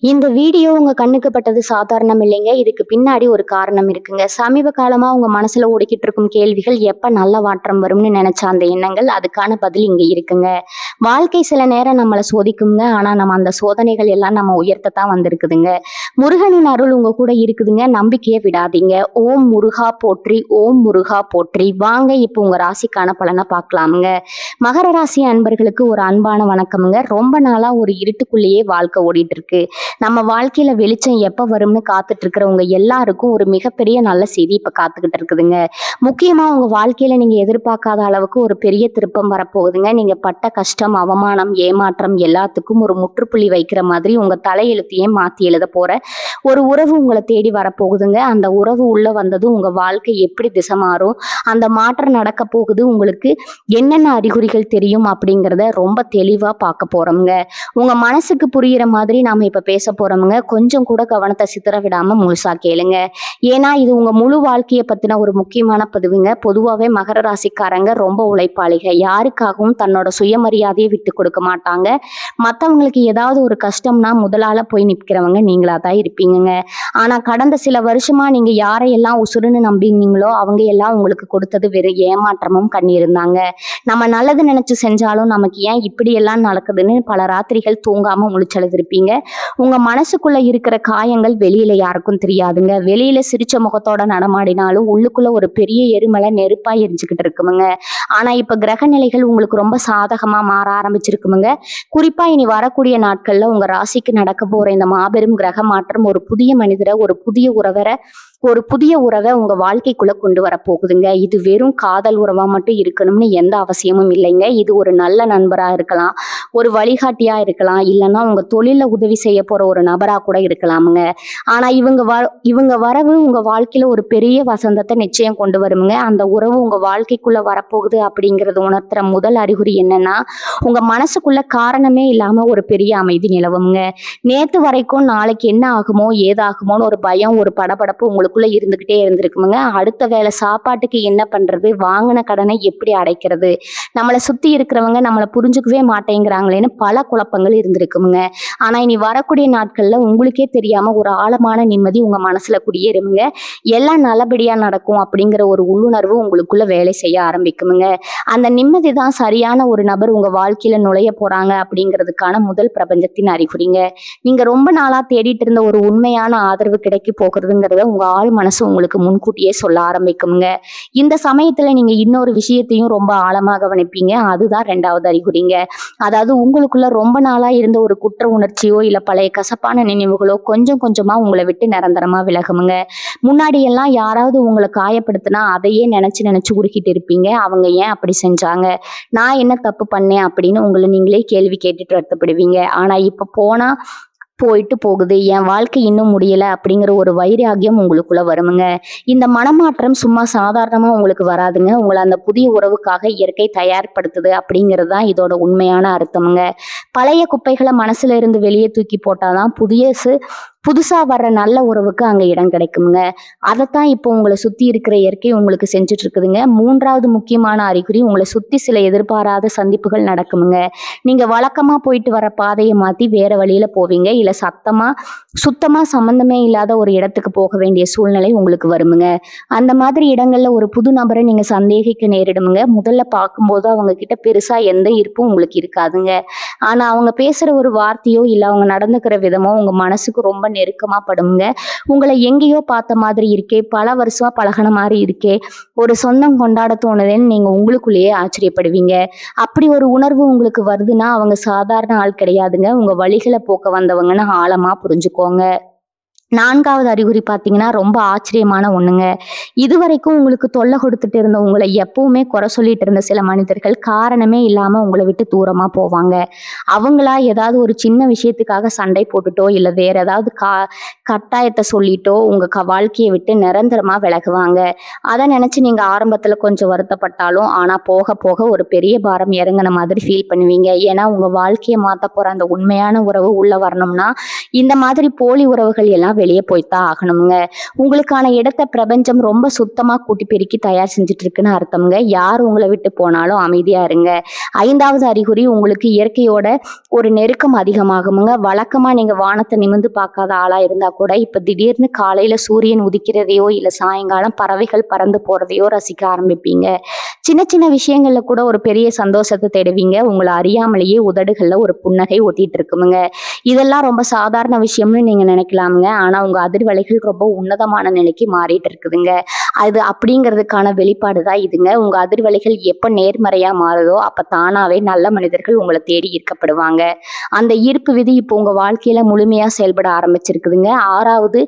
இந்த வீடியோ உங்க கண்ணுக்கு பட்டது சாதாரணம் இல்லைங்க. இதுக்கு பின்னாடி ஒரு காரணம் இருக்குங்க. சமீப காலமா உங்க மனசுல ஓடிக்கிட்டு இருக்கும் கேள்விகள், எப்ப நல்ல மாற்றம் வரும்னு நினைச்ச அந்த எண்ணங்கள், அதுக்கான பதில் இங்க இருக்குங்க. வாழ்க்கை சில நேரம் நம்மள சோதிக்குங்க. ஆனா நம்ம அந்த சோதனைகள் எல்லாம் நம்ம உயர்த்தத்தான் வந்திருக்குதுங்க. முருகனின் அருள் உங்க கூட இருக்குதுங்க. நம்பிக்கையை விடாதீங்க. ஓம் முருகா போற்றி, ஓம் முருகா போற்றி. வாங்க இப்போ உங்க ராசிக்கான பலனை பார்க்கலாமுங்க. மகர ராசி அன்பர்களுக்கு ஒரு அன்பான வணக்கமுங்க. ரொம்ப நாளா ஒரு இருட்டுக்குள்ளேயே வாழ்க்கை ஓடிட்டு இருக்கு. நம்ம வாழ்க்கையில வெளிச்சம் எப்ப வரும்னு காத்துட்டு இருக்கிறவங்க எல்லாருக்கும் ஒரு மிகப்பெரிய நல்ல செய்தி இப்ப காத்துக்கிட்டு இருக்குதுங்க. முக்கியமா உங்க வாழ்க்கையில நீங்க எதிர்பார்க்காத அளவுக்கு ஒரு பெரிய திருப்பம் வரப்போகுதுங்க. நீங்க பட்ட கஷ்டம், அவமானம், ஏமாற்றம் எல்லாத்துக்கும் ஒரு முற்றுப்புள்ளி வைக்கிற மாதிரி உங்க தலையெழுத்தையே மாத்தி எழுத போற ஒரு உறவு உங்களை தேடி வரப்போகுதுங்க. அந்த உறவு உள்ள வந்ததும் உங்க வாழ்க்கை எப்படி திசை மாறும், அந்த மாற்றம் நடக்க போகுது, உங்களுக்கு என்னென்ன அறிகுறிகள் தெரியும் அப்படிங்கிறத ரொம்ப தெளிவா பார்க்க போறோம்ங்க. உங்க மனசுக்கு புரியிற மாதிரி நாம இப்ப பேச போறோமுங்க. கொஞ்சம் கூட கவனத்தை சிதற விடாம முழுசா கேளுங்க. ஏன்னா இது உங்க முழு வாழ்க்கையை பத்தின ஒரு முக்கியமான பதிவுங்க. பொதுவாகவே மகர ராசிக்காரங்க ரொம்ப உழைப்பாளிக. யாருக்காகவும் தன்னோட சுயமரியாதையை விட்டு கொடுக்க மாட்டாங்க. மற்றவங்களுக்கு ஏதாவது ஒரு கஷ்டம்னா முதலால போய் நிற்கிறவங்க நீங்களா தான் இருப்பீங்கங்க. ஆனா கடந்த சில வருஷமா நீங்க யாரையெல்லாம் உசுருன்னு நம்பினீங்களோ அவங்க எல்லாம் உங்களுக்கு கொடுத்தது வெறும் ஏமாற்றமும் கண்ணீரும் தாங்க. நம்ம நல்லது நினைச்சு செஞ்சாலும் நமக்கு ஏன் இப்படி எல்லாம் நடக்குதுன்னு பல ராத்திரிகள் தூங்காம முழிச்செழுதிருப்பீங்க. உங்க மனசுக்குள்ள இருக்கிற காயங்கள் வெளியில யாருக்கும் தெரியாதுங்க. வெளியில சிரிச்ச முகத்தோட நடமாடினாலும் உள்ளுக்குள்ள ஒரு பெரிய எரிமலை நெருப்பா எரிஞ்சுக்கிட்டு இருக்குமுங்க. ஆனா இப்ப கிரக நிலைகள் உங்களுக்கு ரொம்ப சாதகமா மாற ஆரம்பிச்சிருக்குமுங்க. குறிப்பா இனி வரக்கூடிய நாட்கள்ல உங்க ராசிக்கு நடக்க போற இந்த மாபெரும் கிரக மாற்றம் ஒரு புதிய மனிதரை, ஒரு புதிய உறவை உங்க வாழ்க்கைக்குள்ள கொண்டு வர போகுதுங்க. இது வெறும் காதல் உறவா மட்டும் இருக்கணும்னு எந்த அவசியமும் இல்லைங்க. இது ஒரு நல்ல நண்பரா இருக்கலாம், ஒரு வழிகாட்டியா இருக்கலாம், இல்லைன்னா உங்க தொழில உதவி செய்ய போற ஒரு நபரா கூட இருக்கலாமுங்க. ஆனா இவங்க வரவு உங்க வாழ்க்கையில ஒரு பெரிய வசந்தத்தை நிச்சயம் கொண்டு வருமுங்க. அந்த உறவு உங்க வாழ்க்கைக்குள்ள வரப்போகுது அப்படிங்கறது உணர்த்துற முதல் அறிகுறி என்னன்னா, உங்க மனசுக்குள்ள காரணமே இல்லாம ஒரு பெரிய அமைதி நிலவுங்க. நேத்து வரைக்கும் நாளைக்கு என்ன ஆகுமோ ஏதாகுமோன்னு ஒரு பயம், ஒரு படபடப்பு உங்களுக்குள்ள இருந்துகிட்டே இருந்திருக்குமுங்க. அடுத்த வேளை சாப்பாட்டுக்கு என்ன பண்றது, வாங்கின கடனை எப்படி அடைக்கிறது, நம்மளை சுத்தி இருக்கிறவங்க நம்மளை புரிஞ்சுக்கவே மாட்டேங்கிறாங்களேன்னு பல குழப்பங்கள் இருந்திருக்குமுங்க. ஆனா இனி வரக்கூடிய நாட்கள்ல உங்களுக்கே தெரியாம ஒரு ஆழமான நிம்மதி உங்க மனசுல குடியேறுமுங்க. எல்லாம் நல்லபடியா நடக்கும் அப்படிங்கிற ஒரு உள்ளுணர்வு உங்களுக்குள்ள வேலை செய்ய ஆரம்பிக்குமுங்க. அந்த நிம்மதி தான் சரியான ஒரு நபர் உங்க வாழ்க்கையில நுழைய போறாங்க அப்படிங்கிறதுக்கான முதல் பிரபஞ்சத்தின் அறிகுறிங்க. நீங்க ரொம்ப நாளா தேடிட்டு இருந்த ஒரு உண்மையான ஆதரவு கிடைக்க போகிறதுங்கிறத உங்க ஆள் மனசு உங்களுக்கு முன்கூட்டியே சொல்ல ஆரம்பிக்குங்க. இந்த சமயத்துல நீங்க இன்னொரு விஷயத்தையும் ரொம்ப ஆழமா கவனிப்பீங்க. அதுதான் ரெண்டாவது அறிகுறிங்க. அதாவது உங்களுக்குள்ள ரொம்ப நாளா இருந்த ஒரு குற்ற உணர்ச்சியோ இல்ல பழைய கசப்பான நினைவுகளோ கொஞ்சம் கொஞ்சமா உங்களை விட்டு நிரந்தரமா விலகுமுங்க. முன்னாடி எல்லாம் யாராவது உங்களை காயப்படுத்தினா அதையே நினைச்சு நினைச்சு உருக்கிட்டு இருப்பீங்க. அவங்க ஏன் அப்படி செஞ்சாங்க, நான் என்ன தப்பு பண்ணேன் அப்படின்னு உங்களை நீங்களே கேள்வி கேட்டுட்டு வருத்தப்படுவீங்க. ஆனா இப்ப போயிட்டு போகுது, என் வாழ்க்கை இன்னும் முடியல அப்படிங்கிற ஒரு வைராகியம் உங்களுக்குள்ள வருமுங்க. இந்த மனமாற்றம் சும்மா சாதாரணமா உங்களுக்கு வராதுங்க. உங்களை அந்த புதிய உறவுக்காக இயற்கை தயார்படுத்துது அப்படிங்கிறது தான் இதோட உண்மையான அர்த்தமுங்க. பழைய குப்பைகளை மனசுல இருந்து வெளியே தூக்கி போட்டாதான் புதுசா வர்ற நல்ல உறவுக்கு அங்க இடம் கிடைக்குங்க. அதைத்தான் இப்போ உங்களை சுத்தி இருக்கிற இயற்கை உங்களுக்கு செஞ்சுட்டு இருக்குதுங்க. மூன்றாவது முக்கியமான அறிகுறி, உங்களை சுத்தி சில எதிர்பாராத சந்திப்புகள் நடக்குமுங்க. நீங்க வழக்கமா போயிட்டு வர பாதையை மாத்தி வேற வழியில போவீங்க. இல்ல சுத்தமா சம்பந்தமே இல்லாத ஒரு இடத்துக்கு போக வேண்டிய சூழ்நிலை உங்களுக்கு வருமுங்க. அந்த மாதிரி இடங்கள்ல ஒரு புது நபரை நீங்க சந்தேகிக்க நேரிடுமுங்க. முதல்ல பார்க்கும்போது அவங்க கிட்ட பெருசா எந்த ஈர்ப்பும் உங்களுக்கு இருக்காதுங்க. ஆனா அவங்க பேசுற ஒரு வார்த்தையோ இல்ல அவங்க நடந்துக்கிற விதமோ உங்க மனசுக்கு ரொம்ப நெருக்கமா படுங்க. உங்களை எங்கேயோ பார்த்த மாதிரி இருக்கே, பல வருஷமா பழகின மாதிரி இருக்கே, ஒரு சொந்தம் கொண்டாட தோணுதுன்னு நீங்க உங்களுக்குள்ளேயே ஆச்சரியப்படுவீங்க. அப்படி ஒரு உணர்வு உங்களுக்கு வருதுன்னா அவங்க சாதாரண ஆள் கிடையாதுங்க. உங்க வழிகளை போக்க வந்தவங்கன்னு ஆழமா புரிஞ்சுக்கோங்க. நான்காவது அறிகுறி பார்த்தீங்கன்னா ரொம்ப ஆச்சரியமான ஒண்ணுங்க. இதுவரைக்கும் உங்களுக்கு தொல்லை கொடுத்துட்டு இருந்த, உங்களை எப்பவுமே குறை சொல்லிட்டு இருந்த சில மனிதர்கள் காரணமே இல்லாம உங்களை விட்டு தூரமா போவாங்க. அவங்களா ஏதாவது ஒரு சின்ன விஷயத்துக்காக சண்டை போட்டுட்டோ இல்ல வேற ஏதாவது கட்டாயத்தை சொல்லிட்டோ உங்க வாழ்க்கையை விட்டு நிரந்தரமா விலகுவாங்க. அதை நினைச்சு நீங்க ஆரம்பத்துல கொஞ்சம் வருத்தப்பட்டாலும் ஆனா போக போக ஒரு பெரிய பாரம் இறங்கின மாதிரி ஃபீல் பண்ணுவீங்க. ஏன்னா உங்க வாழ்க்கையை மாத்த போற அந்த உண்மையான உறவு உள்ள வரணும்னா இந்த மாதிரி போலி உறவுகள் எல்லாம் வெளியே போய்த்தான் ஆகணுங்க. உங்களுக்கான இடத்த பிரபஞ்சம் ரொம்ப சுத்தமா கூட்டி பெருக்கி தயார் செஞ்சுட்டு இருக்குன்னு அர்த்தம்ங்க. யார் உங்களை விட்டு போனாலும் அமைதியா இருங்க. 5வது அறிகுறி, உங்களுக்கு இயற்கையோட ஒரு நெருக்கம் அதிகமாகுமுங்க. வழக்கமா நீங்க வானத்தை நிமிர்ந்து பார்க்காத ஆளா இருந்தா கூட இப்ப திடீர்னு காலையில சூரியன் உதிக்கிறதையோ இல்ல சாயங்காலம் பறவைகள் பறந்து போறதையோ ரசிக்க ஆரம்பிப்பீங்க. சின்ன சின்ன விஷயங்கள்ல கூட ஒரு பெரிய சந்தோஷத்தை தேடுவீங்க. உங்களை அறியாமலேயே உதடுகள்ல ஒரு புன்னகை ஒட்டிட்டு இருக்குமுங்க. இதெல்லாம் ரொம்ப சாதாரண விஷயம்னு நீங்க நினைக்கலாமுங்க. ஆனா உங்க அதிர்வலைகள் ரொம்ப உன்னதமான நிலைக்கு மாறிட்டு இருக்குதுங்க. அது அப்படிங்கிறதுக்கான வெளிப்பாடு தான் இதுங்க. உங்க அதிர்வலைகள் எப்ப நேர்மறையா மாறுதோ அப்ப தானாவே நல்ல மனிதர்கள் உங்களை தேடி ஈர்க்கப்படுவாங்க. அந்த ஈர்ப்பு விதி இப்போ உங்க வாழ்க்கையில முழுமையா செயல்பட ஆரம்பிச்சிருக்குதுங்க. 6வது,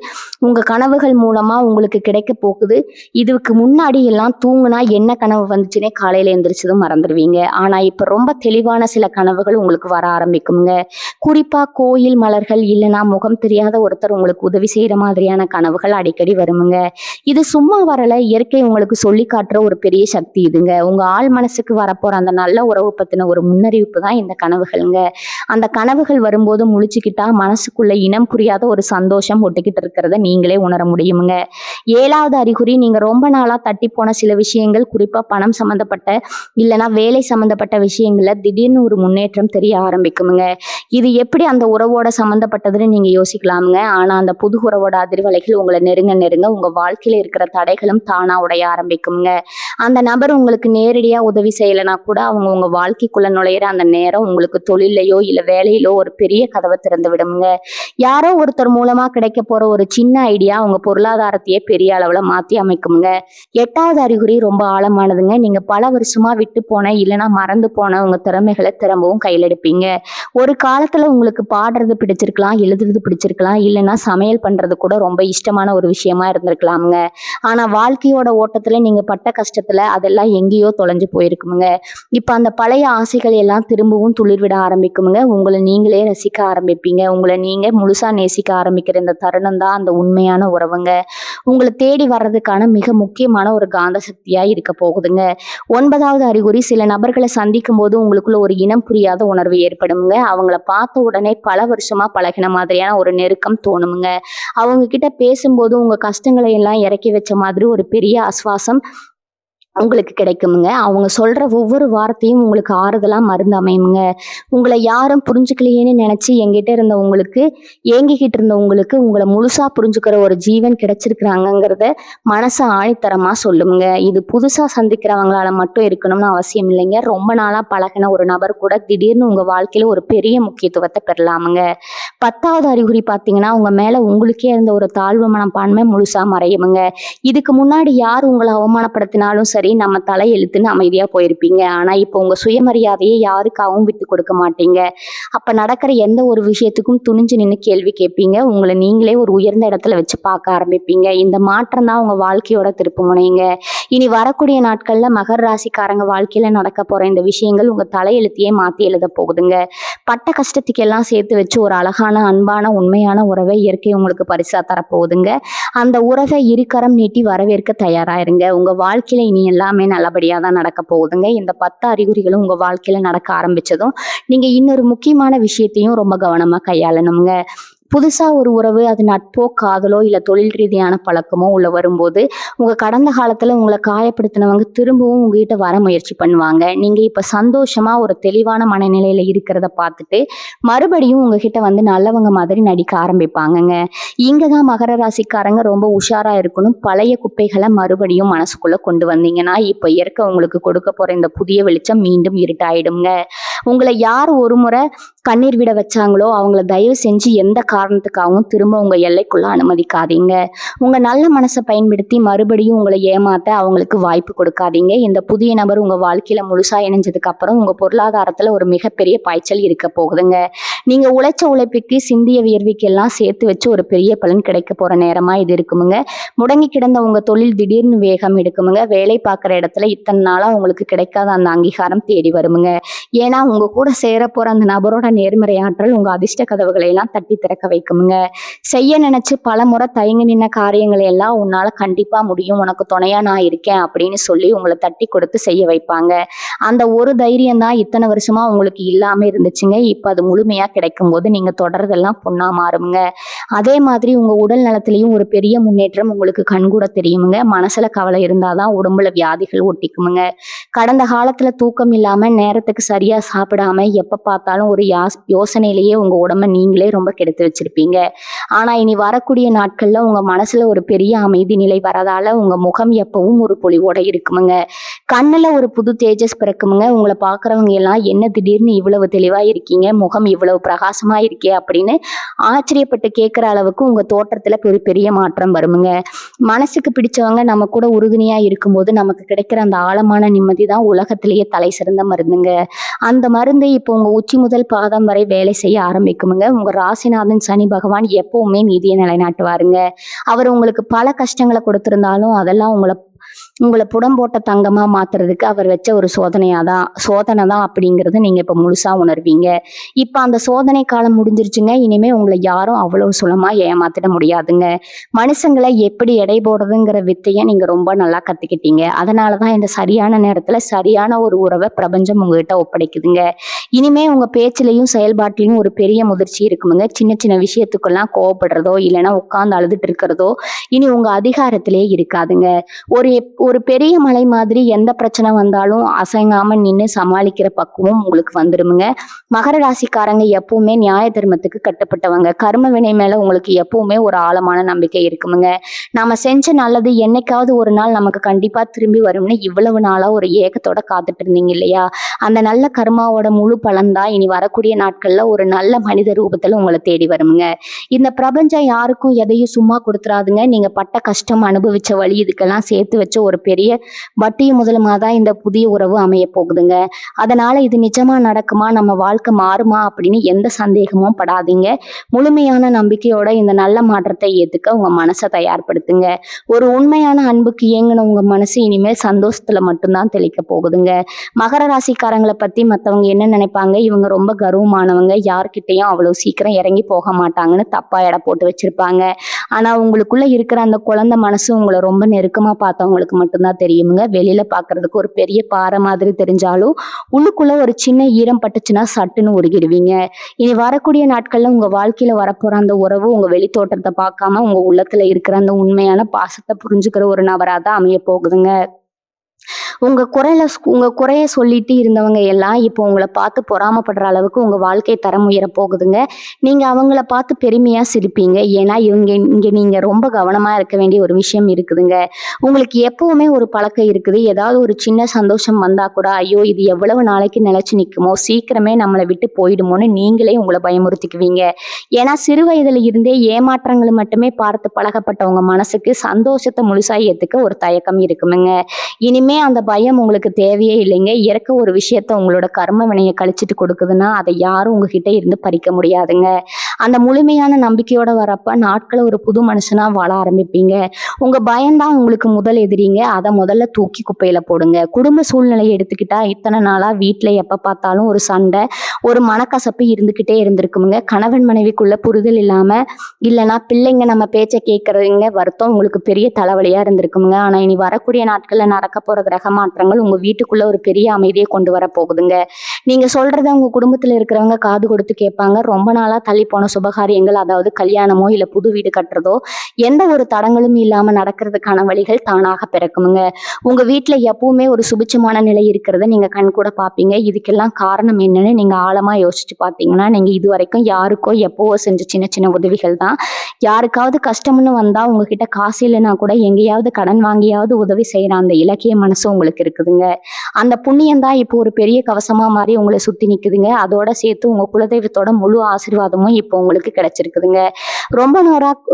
உங்க கனவுகள் மூலமா உங்களுக்கு கிடைக்க போகுது. இதுக்கு முன்னாடி எல்லாம் தூங்குனா என்ன கனவு வந்துச்சுன்னே காலையில எந்திரிச்சதும் மறந்துடுவீங்க. ஆனா இப்ப ரொம்ப தெளிவான சில கனவுகள் உங்களுக்கு வர ஆரம்பிக்குங்க. குறிப்பா கோயில் மலர்கள் இல்லைன்னா முகம் தெரியாத ஒருத்தர் உங்களுக்கு உதவி செய்யற மாதிரியான கனவுகள் அடிக்கடி வருமுங்க. இது சும்மா வரல, இயற்கை உங்களுக்கு சொல்லி காட்டுற ஒரு பெரிய சக்தி இதுங்க. உங்க ஆள் மனசுக்கு வரப்போற அந்த நல்ல உறவு பத்தின ஒரு முன்னறிவிப்பு தான் இந்த கனவுகள்ங்க. அந்த கனவுகள் வரும்போது முழிச்சுக்கிட்டா மனசுக்குள்ள இனம் புரியாத ஒரு சந்தோஷம் ஒட்டிக்கிட்டு இருக்கிறத நீங்களே உணர முடியுமுங்க. 7வது அறிகுறி, நீங்க ரொம்ப நாளா தட்டி போன சில விஷயங்கள், குறிப்பா பணம் சம்பந்தப்பட்ட இல்லைன்னா வேலை சம்பந்தப்பட்ட விஷயங்கள்ல திடீர்னு ஒரு முன்னேற்றம் தெரிய ஆரம்பிக்குமுங்க. இது எப்படி அந்த உறவோட சம்பந்தப்பட்டதுன்னு நீங்க யோசிக்கலாமுங்க. ஆனா அந்த புது உறவோட அதிர்வலைகள் உங்களை நெருங்க நெருங்க உங்க வாழ்க்கையில இருக்கிற தடைகளும் தானா உடைய ஆரம்பிக்குங்க. அந்த நபர் உங்களுக்கு நேரடியா உதவி செய்யலைன்னா கூட அவங்க உங்க வாழ்க்கைக்குள்ள நுழையிற அந்த நேரம் உங்களுக்கு தொழிலையோ இல்ல வேலையிலோ ஒரு பெரிய கதவை திறந்து விடுமுங்க. யாரோ ஒருத்தர் மூலமா கிடைக்க போற ஒரு சின்ன ஐடியா உங்க பொருளாதாரத்தையே பெரிய அளவுல மாத்தி அமைக்குமுங்க. 8வது அறிகுறி ரொம்ப ஆழமானதுங்க. நீங்க பல வருஷமா விட்டு போன இல்லைன்னா மறந்து போன உங்க திறமைகளை திரும்பவும் கையில் எடுப்பீங்க. ஒரு காலத்துல உங்களுக்கு பாடுறது பிடிச்சிருக்கலாம், எழுதுறது பிடிச்சிருக்கலாம், இல்லைன்னா சமையல் பண்றது கூட ரொம்ப இஷ்டமான ஒரு விஷயமா இருந்திருக்கலாமுங்க. ஆனா வாழ்க்கையோட ஓட்டத்துல நீங்க பட்ட கஷ்டத்துல அதெல்லாம் எங்கேயோ தொலைஞ்சு போயிருக்குமுங்க. இப்ப அந்த பழைய ஆசைகள் எல்லாம் திரும்பவும் துளிர்விட ஆரம்பிக்குமுங்க. உங்களை நீங்களே ரசிக்க ஆரம்பிப்பீங்க. உங்களை நீங்க முழுசா நேசிக்க ஆரம்பிக்கிற இந்த தருணம் தான் அந்த உண்மையான உறவுங்க. உங்களை தேடி வர்றதுக்கான மிக முக்கியமான ஒரு காந்த சக்தியா இருக்க போகுதுங்க. 9வது அறிகுறி, சில நபர்களை சந்திக்கும் போது உங்களுக்குள்ள ஒரு இனம் புரியாத உணர்வு ஏற்படுமுங்க. அவங்கள பார்த்த உடனே பல வருஷமா பழகின மாதிரியான ஒரு நெருக்கம் தோணுமுங்க. அவங்க கிட்ட பேசும்போது உங்க கஷ்டங்களை எல்லாம் இறக்கி வச்ச மாதிரி ஒரு பெரிய ஆஸ்வாசம் உங்களுக்கு கிடைக்குமுங்க. அவங்க சொல்ற ஒவ்வொரு வார்த்தையும் உங்களுக்கு ஆறுதலா மருந்து அமையுங்க. உங்களை யாரும் புரிஞ்சுக்கலையேன்னு நினைச்சு எங்கிட்ட இருந்த உங்களுக்கு, ஏங்கிக்கிட்டு இருந்த உங்களுக்கு, உங்களை முழுசா புரிஞ்சுக்கிற ஒரு ஜீவன் கிடைச்சிருக்கிறாங்கிறத மனசு ஆணித்தரமா சொல்லுங்க. இது புதுசா சந்திக்கிறவங்களால மட்டும் இருக்கணும்னு அவசியம் இல்லைங்க. ரொம்ப நாளா பழகின ஒரு நபர் கூட திடீர்னு உங்க வாழ்க்கையில ஒரு பெரிய முக்கியத்துவத்தை பெறலாமுங்க. 10வது அறிகுறி பார்த்தீங்கன்னா, உங்க மேல உங்களுக்கே இருந்த ஒரு தாழ்வு மனப்பான்மை முழுசா மறையுமுங்க. இதுக்கு முன்னாடி யார் உங்களை அவமானப்படுத்தினாலும் சரி, நம்ம தலையெழுத்துன்னு அமைதியா போயிருப்பீங்க. ஆனா இப்போ உங்க சுயமரியாதையை யாருக்காகவும் விட்டு கொடுக்க மாட்டீங்க. அப்ப நடக்கிற எந்த ஒரு விஷயத்துக்கும் துணிஞ்சு நின்று கேள்வி கேட்பீங்க. உங்களை நீங்களே ஒரு உயர்ந்த இடத்துல வச்சு பார்க்க ஆரம்பிப்பீங்க. இந்த மாற்றம் தான் உங்க வாழ்க்கையோட திருப்பு முனைங்க. இனி வரக்கூடிய நாட்கள்ல மகர ராசிக்காரங்க வாழ்க்கையில நடக்க போற இந்த விஷயங்கள் உங்க தலையெழுத்தையே மாத்தி எழுத போகுதுங்க. பட்ட கஷ்டத்துக்கு எல்லாம் சேர்த்து வச்சு ஒரு அழகான, அன்பான, உண்மையான உறவை இயற்கை உங்களுக்கு பரிசா தரப்போகுதுங்க. அந்த உறவை இருக்கரம் நீட்டி வரவேற்க தயாராயிருங்க. உங்க வாழ்க்கையில இனி எல்லாமே நல்லபடியா தான் நடக்க போகுதுங்க. இந்த 10 அறிகுறிகளும் உங்க வாழ்க்கையில நடக்க ஆரம்பிச்சதும் நீங்க இன்னொரு முக்கியமான விஷயத்தையும் ரொம்ப கவனமா கையாளணுங்க. புதுசா ஒரு உறவு, அது நட்போ காதலோ இல்ல தொழில் ரீதியான பழக்கமோ உள்ள வரும்போது உங்க கடந்த காலத்துல உங்களை காயப்படுத்தினவங்க திரும்பவும் உங்ககிட்ட வர முயற்சி பண்ணுவாங்க. நீங்க இப்ப சந்தோஷமா ஒரு தெளிவான மனநிலையில இருக்கிறத பார்த்துட்டு மறுபடியும் உங்ககிட்ட வந்து நல்லவங்க மாதிரி நடிக்க ஆரம்பிப்பாங்கங்க. இங்கதான் மகர ராசிக்காரங்க ரொம்ப உஷாரா இருக்கணும். பழைய குப்பைகளை மறுபடியும் மனசுக்குள்ள கொண்டு வந்தீங்கன்னா இப்ப இயற்கை உங்களுக்கு கொடுக்க போற இந்த புதிய வெளிச்சம் மீண்டும் இருட்டாயிடுங்க. உங்களை யார் ஒரு முறை கண்ணீர் விட வச்சாங்களோ அவங்கள தயவு செஞ்சு எந்த காரணத்துக்காகவும் திரும்ப உங்க எல்லைக்குள்ள அனுமதிக்காதீங்க. உங்க நல்ல மனசை பயன்படுத்தி மறுபடியும் உங்களை ஏமாத்த அவங்களுக்கு வாய்ப்பு கொடுக்காதீங்க. இந்த புதிய நபர் உங்க வாழ்க்கையில முழுசா இணைஞ்சதுக்கு அப்புறம் உங்க பொருளாதாரத்துல ஒரு மிகப்பெரிய பாய்ச்சல் இருக்க போகுதுங்க. நீங்க உழைச்ச உழைப்புக்கு, சிந்திய வியர்வைக்கு எல்லாம் சேர்த்து வச்சு ஒரு பெரிய பலன் கிடைக்க போற நேரமா இது இருக்குமுங்க. முடங்கி கிடந்த உங்க தொழில் திடீர்னு வேகம் எடுக்குமுங்க. வேலை பார்க்குற இடத்துல இத்தனை நாளா உங்களுக்கு கிடைக்காத அந்த அங்கீகாரம் தேடி வருமுங்க. ஏன்னா உங்க கூட சேர போற அந்த நபரோட நேர்மறை ஆற்றல் உங்க அதிர்ஷ்ட கதவுகளை எல்லாம் தட்டி திறக்க வைக்குமுங்க. செய்ய நினைச்சு பல முறை தயங்கி நின்ன காரியங்களை எல்லாம் உன்னால கண்டிப்பா முடியும், உனக்கு துணையா நான் இருக்கேன் அப்படின்னு சொல்லி உங்களை தட்டி கொடுத்து செய்ய வைப்பாங்க. அந்த ஒரு தைரியம் தான் இத்தனை வருஷமா உங்களுக்கு இல்லாம இருந்துச்சுங்க. இப்ப அது முழுமையா கிடைக்கும் போது நீங்க தொடர்றதெல்லாம் பொண்ணா மாறுமுங்க. அதே மாதிரி உங்க உடல் நலத்திலையும் ஒரு பெரிய முன்னேற்றம் உங்களுக்கு கண்கூட தெரியுமுங்க. மனசுல கவலை இருந்தாதான் உடம்புல வியாதிகள் ஒட்டிக்குமுங்க. கடந்த காலத்துல தூக்கம் இல்லாம நேரத்துக்கு சரியா சாப்பிடாம எப்ப பார்த்தாலும் ஒரு யோசனையிலேயே உங்க உடம்ப நீங்களே ரொம்ப கெடுத்து வச்சிருப்பீங்க. ஆனா இனி வரக்கூடிய நாட்கள்ல உங்க மனசுல ஒரு பெரிய அமைதி நிலை வரதால உங்க முகம் எப்பவும் ஒரு பொலிவோட இருக்குமுங்க. கண்ணுல ஒரு புது தேஜஸ் பிறக்குமுங்க. உங்களை பாக்குறவங்க எல்லாம் என்ன திடீர்னு இவ்வளவு தெளிவா இருக்கீங்க, முகம் இவ்வளவு பிரகாசமா இருக்கே அப்படின்னு ஆச்சரியப்பட்டு கேட்கிற அளவுக்கு உங்க தோற்றத்துல ஒரு பெரிய மாற்றம் வருமுங்க. மனசுக்கு பிடிச்சவங்க நம்ம கூட உறுதுணையா இருக்கும்போது நமக்கு கிடைக்கிற அந்த ஆழமான நிம்மதி தான் உலகத்திலேயே தலை சிறந்த மருந்துங்க. அந்த மருந்து இப்போ உங்க உச்சி முதல் பாதம் வரை வேலை செய்ய ஆரம்பிக்குமுங்க. உங்க ராசிநாதன் சனி பகவான் எப்பவுமே நீதியை நிலைநாட்டுவாருங்க. அவர் உங்களுக்கு பல கஷ்டங்களை கொடுத்திருந்தாலும் அதெல்லாம் உங்களை புடம் போட்ட தங்கமா மாத்துறதுக்கு அவர் வச்ச ஒரு சோதனை தான் அப்படிங்கறத நீங்க இப்ப முழுசா உணர்வீங்க. இப்ப அந்த சோதனை காலம் முடிஞ்சிருச்சுங்க. இனிமே உங்களை யாரும் அவ்வளவு சுலமா ஏமாத்திட முடியாதுங்க. மனுஷங்களை எப்படி எடை போடுறதுங்கிற வித்தைய நீங்க ரொம்ப நல்லா கத்துக்கிட்டீங்க. அதனாலதான் இந்த சரியான நேரத்துல சரியான ஒரு உறவை பிரபஞ்சம் உங்ககிட்ட ஒப்படைக்குதுங்க. இனிமே உங்க பேச்சிலையும் செயல்பாட்டிலையும் ஒரு பெரிய முதிர்ச்சி இருக்குமுங்க. சின்ன சின்ன விஷயத்துக்கெல்லாம் கோவப்படுறதோ இல்லைன்னா உட்கார்ந்து அழுதுட்டு இருக்கிறதோ இனி உங்க அதிகாரத்திலே இருக்காதுங்க. ஒரு பெரிய மலை மாதிரி எந்த பிரச்சனை வந்தாலும் அசையாம நின்று சமாளிக்கிற பக்குவம் உங்களுக்கு வந்துருமுங்க. மகர ராசிக்காரங்க எப்பவுமே நியாய தர்மத்துக்கு கட்டுப்பட்டவங்க. கர்ம வினை மேல உங்களுக்கு எப்பவுமே ஒரு ஆழமான நம்பிக்கை இருக்குமுங்க. நாம செஞ்ச நல்லது என்னைக்காவது ஒரு நாள் நமக்கு கண்டிப்பா திரும்பி வரும்னு இவ்வளவு நாளா ஒரு ஏக்கத்தோட காத்துட்டு இருந்தீங்க இல்லையா? அந்த நல்ல கர்மாவோட முழு பலன் தான் இனி வரக்கூடிய நாட்கள்ல ஒரு நல்ல மனித ரூபத்துல உங்களை தேடி வருமுங்க. இந்த பிரபஞ்சம் யாருக்கும் எதையும் சும்மா கொடுத்துறாதுங்க. நீங்க பட்ட கஷ்டம், அனுபவிச்ச வழி இதுக்கெல்லாம் சேர்த்து வச்ச ஒரு பெரிய வட்டியும் முதலுமா தான் இந்த புதிய உறவு அமைய போகுதுங்க. அதனால இது நிஜமா நடக்குமா, நம்ம வாழ்க்கை மாறுமா அப்படின்னு எந்த சந்தேகமும் படாதீங்க. முழுமையான நம்பிக்கையோட இந்த நல்ல மாற்றத்தை ஏத்துக்க உங்க மனசை தயார்படுத்துங்க. ஒரு உண்மையான அன்புக்கு ஏங்கின உங்க மனசு இனிமேல் சந்தோஷத்துல மட்டும்தான் தெளிக்க போகுதுங்க. மகர ராசிக்காரங்களை பத்தி மத்தவங்க என்ன நினைப்பாங்க, இவங்க ரொம்ப கர்வமானவங்க, யார்கிட்டையும் அவ்வளவு சீக்கிரம் இறங்கி போக மாட்டாங்கன்னு தப்பா எடை போட்டு வச்சிருப்பாங்க. ஆனா உங்களுக்குள்ள இருக்கிற அந்த குழந்தை மனசு உங்களை ரொம்ப நெருக்கமா பார்த்தவங்களுக்கு மட்டும்தான் தெரியுமுங்க. வெளியில பாக்குறதுக்கு ஒரு பெரிய பாறை மாதிரி தெரிஞ்சாலும் உள்ளுக்குள்ள ஒரு சின்ன ஈரம் பட்டுச்சுன்னா சட்டுன்னு உருகிடுவீங்க. இனி வரக்கூடிய நாட்கள்ல உங்க வாழ்க்கையில வரப்போற அந்த உறவு உங்க வெளி தோற்றத்தை பார்க்காம உங்க உள்ளத்துல இருக்கிற அந்த உண்மையான பாசத்தை புரிஞ்சுக்கிற ஒரு நபராதான் அமைய போகுதுங்க. உங்க குறைய சொல்லிட்டு இருந்தவங்க எல்லாம் இப்போ உங்களை பார்த்து பொறாமப்படுற அளவுக்கு உங்க வாழ்க்கை தரம் உயர போகுதுங்க. நீங்க அவங்கள பார்த்து பெருமையா சிரிப்பீங்க. ஏன்னா இங்க நீங்க ரொம்ப கவனமா இருக்க வேண்டிய ஒரு விஷயம் இருக்குதுங்க. உங்களுக்கு எப்பவுமே ஒரு பழக்கம் இருக்குது. ஏதாவது ஒரு சின்ன சந்தோஷம் வந்தா கூட ஐயோ இது எவ்வளவு நாளைக்கு நிலைச்சு நிக்குமோ, சீக்கிரமே நம்மளை விட்டு போயிடுமோன்னு நீங்களே உங்களை பயமுறுத்திக்குவீங்க. ஏன்னா சிறு வயதுல இருந்தே ஏமாற்றங்களை மட்டுமே பார்த்து பழகப்பட்ட உங்க மனசுக்கு சந்தோஷத்தை முழுசா ஏத்துக்க ஒரு தயக்கம் இருக்குமுங்க. இனிமே அந்த பயம் உங்களுக்கு தேவையே இல்லைங்க. இறக்க ஒரு விஷயத்த உங்களோட கர்ம வினையை கழிச்சிட்டு கொடுக்குதுன்னா அதை யாரும் உங்ககிட்ட இருந்து பறிக்க முடியாதுங்க. அந்த முழுமையான நம்பிக்கையோட வரப்ப நாட்களை ஒரு புது மனுஷனா வாழ ஆரம்பிப்பீங்க. உங்க பயம்தான் உங்களுக்கு முதல் எதிரிங்க. அதை முதல்ல தூக்கி குப்பையில போடுங்க. குடும்ப சூழ்நிலையை எடுத்துக்கிட்டா இத்தனை நாளா வீட்டுல எப்ப பார்த்தாலும் ஒரு சண்டை, ஒரு மனக்கசப்பு இருந்துகிட்டே இருந்திருக்குமுங்க. கணவன் மனைவிக்குள்ள புரிதல் இல்லாம இல்லைன்னா பிள்ளைங்க நம்ம பேச்ச கேட்கறதுங்க வருத்தம் உங்களுக்கு பெரிய தலைவலியா இருந்திருக்குமுங்க. ஆனா இனி வரக்கூடிய நாட்கள்ல நடக்க போற கிரக மாற்றங்கள் உங்க வீட்டுக்குள்ள ஒரு பெரிய அமைதியை கொண்டு வர போகுதுங்க. நீங்க சொல்றத உங்க குடும்பத்துல இருக்கிறவங்க காது கொடுத்து கேட்பாங்க. ரொம்ப நாளா தள்ளி போன சுபகாரியங்கள், அதாவது கல்யாணமோ இல்ல புது வீடு கட்டுறதோ எந்த ஒரு தடங்களும் இல்லாம நடக்கிறதுக்கான வழிகள் தானாக பிறக்குமுங்க. உங்க வீட்டுல எப்பவுமே ஒரு சுபிச்சமான நிலை இருக்கிறத நீங்க கண் கூட பாப்பீங்க. இதுக்கெல்லாம் காரணம் என்னன்னு நீங்க ஆழமா யோசிச்சு பார்த்தீங்கன்னா, நீங்க இது வரைக்கும் யாருக்கோ எப்பவோ செஞ்ச சின்ன சின்ன உதவிகள் தான். யாருக்காவது கஷ்டம்னு வந்தா உங்ககிட்ட காசு இல்லைன்னா கூட எங்கேயாவது கடன் வாங்கியாவது உதவி செய்யற அந்த இலக்கிய மனசு உங்களுக்கு இருக்குதுங்க. அந்த புண்ணியம் தான் இப்போ ஒரு பெரிய கவசமா மாதிரி உங்களை சுத்தி நிக்குதுங்க. அதோட சேர்த்து உங்க குலதெய்வத்தோட முழு ஆசீர்வாதமும் இப்போ உங்களுக்கு கிடைச்சிருக்குதுங்க.